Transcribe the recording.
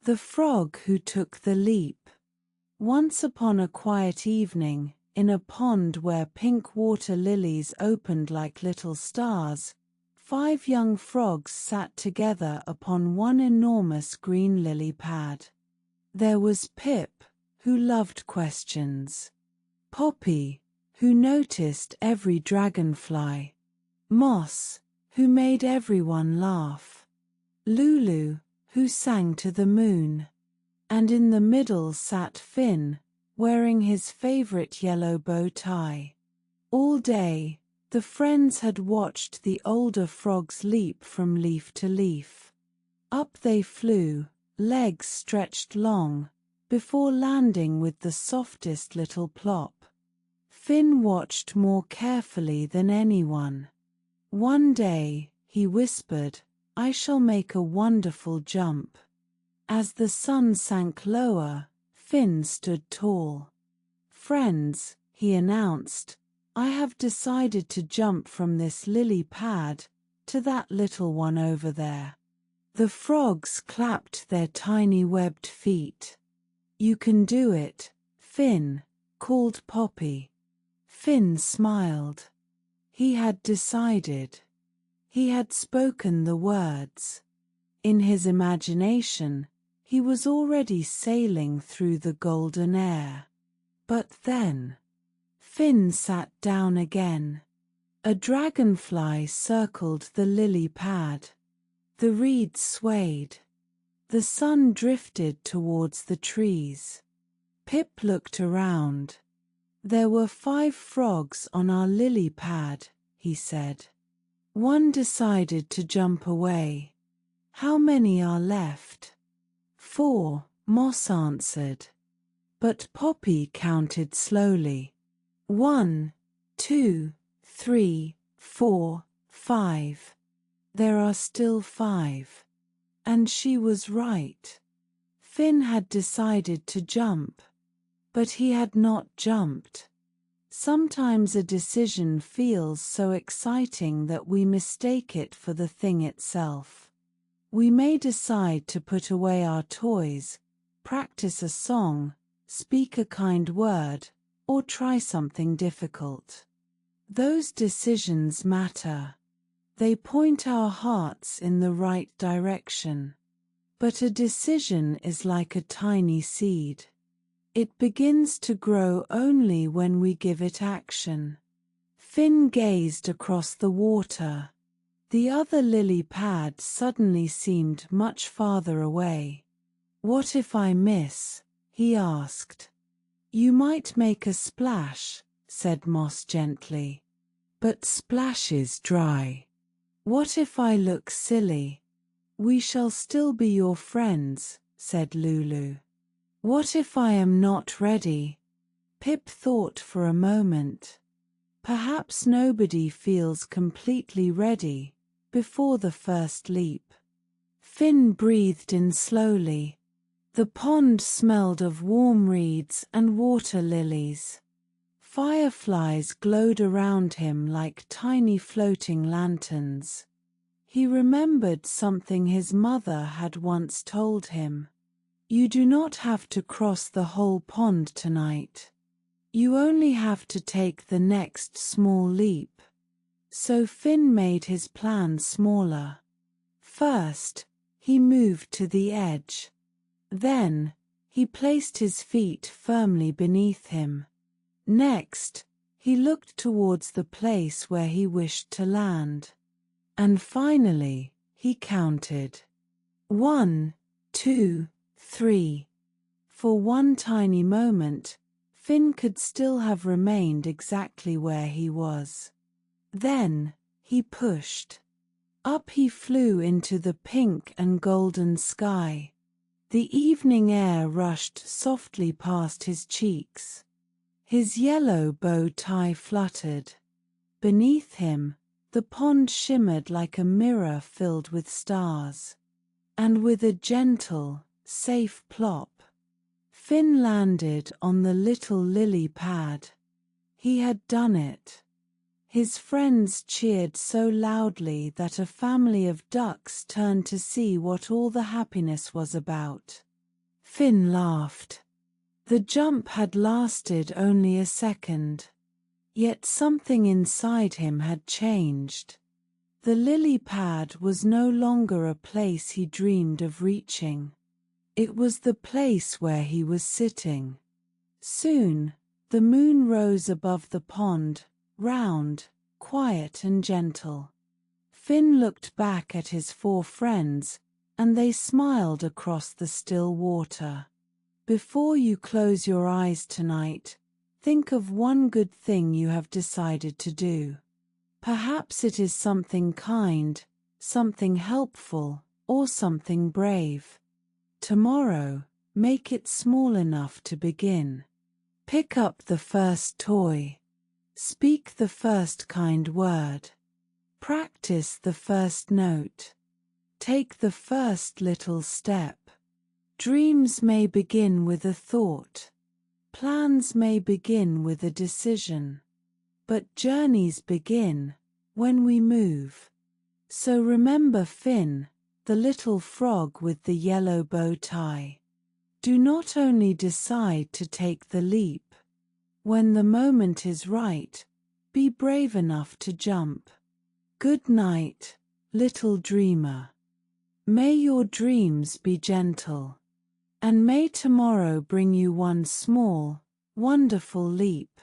The Frog Who Took the Leap. Once upon a quiet evening, in a pond where pink water lilies opened like little stars, 5 young frogs sat together upon one enormous green lily pad. There was Pip, who loved questions; Poppy, who noticed every dragonfly; Moss, who made everyone laugh; Lulu, who sang to the moon; and in the middle sat Finn, wearing his favorite yellow bow tie. All day, the friends had watched the older frogs leap from leaf to leaf. Up they flew, legs stretched long, before landing with the softest little plop. Finn watched more carefully than anyone. One day, he whispered, "I shall make a wonderful jump." As the sun sank lower, Finn stood tall. "Friends," he announced, "I have decided to jump from this lily pad to that little one over there." The frogs clapped their tiny webbed feet. "You can do it, Finn," called Poppy. Finn smiled. He had decided. He had spoken the words. In his imagination, he was already sailing through the golden air. But then, Finn sat down again. A dragonfly circled the lily pad. The reeds swayed. The sun drifted towards the trees. Pip looked around. "There were 5 frogs on our lily pad," he said. "One decided to jump away. How many are left?" 4, Moss answered. But Poppy counted slowly. 1, 2, 3, 4, 5. There are still 5. And she was right. Finn had decided to jump, but he had not jumped. Sometimes a decision feels so exciting that we mistake it for the thing itself. We may decide to put away our toys, practice a song, speak a kind word, or try something difficult. Those decisions matter. They point our hearts in the right direction. But a decision is like a tiny seed. It begins to grow only when we give it action. Finn gazed across the water. The other lily pad suddenly seemed much farther away. "What if I miss?" he asked. "You might make a splash," said Moss gently. "But splashes dry. What if I look silly?" "We shall still be your friends," said Lulu. "What if I am not ready?" Pip thought for a moment. Perhaps nobody feels completely ready before the first leap. Finn breathed in slowly. The pond smelled of warm reeds and water lilies. Fireflies glowed around him like tiny floating lanterns. He remembered something his mother had once told him. "You do not have to cross the whole pond tonight. You only have to take the next small leap." So Finn made his plan smaller. First, he moved to the edge. Then, he placed his feet firmly beneath him. Next, he looked towards the place where he wished to land. And finally, he counted. 1, 2, 3. For one tiny moment, Finn could still have remained exactly where he was. Then, he pushed. Up he flew into the pink and golden sky. The evening air rushed softly past his cheeks. His yellow bow tie fluttered. Beneath him, the pond shimmered like a mirror filled with stars. And with a gentle, safe plop, Finn landed on the little lily pad. He had done it. His friends cheered so loudly that a family of ducks turned to see what all the happiness was about. Finn laughed. The jump had lasted only a second. Yet something inside him had changed. The lily pad was no longer a place he dreamed of reaching. It was the place where he was sitting. Soon, the moon rose above the pond, round, quiet and gentle. Finn looked back at his 4 friends, and they smiled across the still water. Before you close your eyes tonight, think of one good thing you have decided to do. Perhaps it is something kind, something helpful, or something brave. Tomorrow, make it small enough to begin. Pick up the first toy. Speak the first kind word. Practice the first note. Take the first little step. Dreams may begin with a thought. Plans may begin with a decision. But journeys begin when we move. So remember Finn, the little frog with the yellow bow tie. Do not only decide to take the leap. When the moment is right, be brave enough to jump. Good night, little dreamer. May your dreams be gentle. And may tomorrow bring you one small, wonderful leap.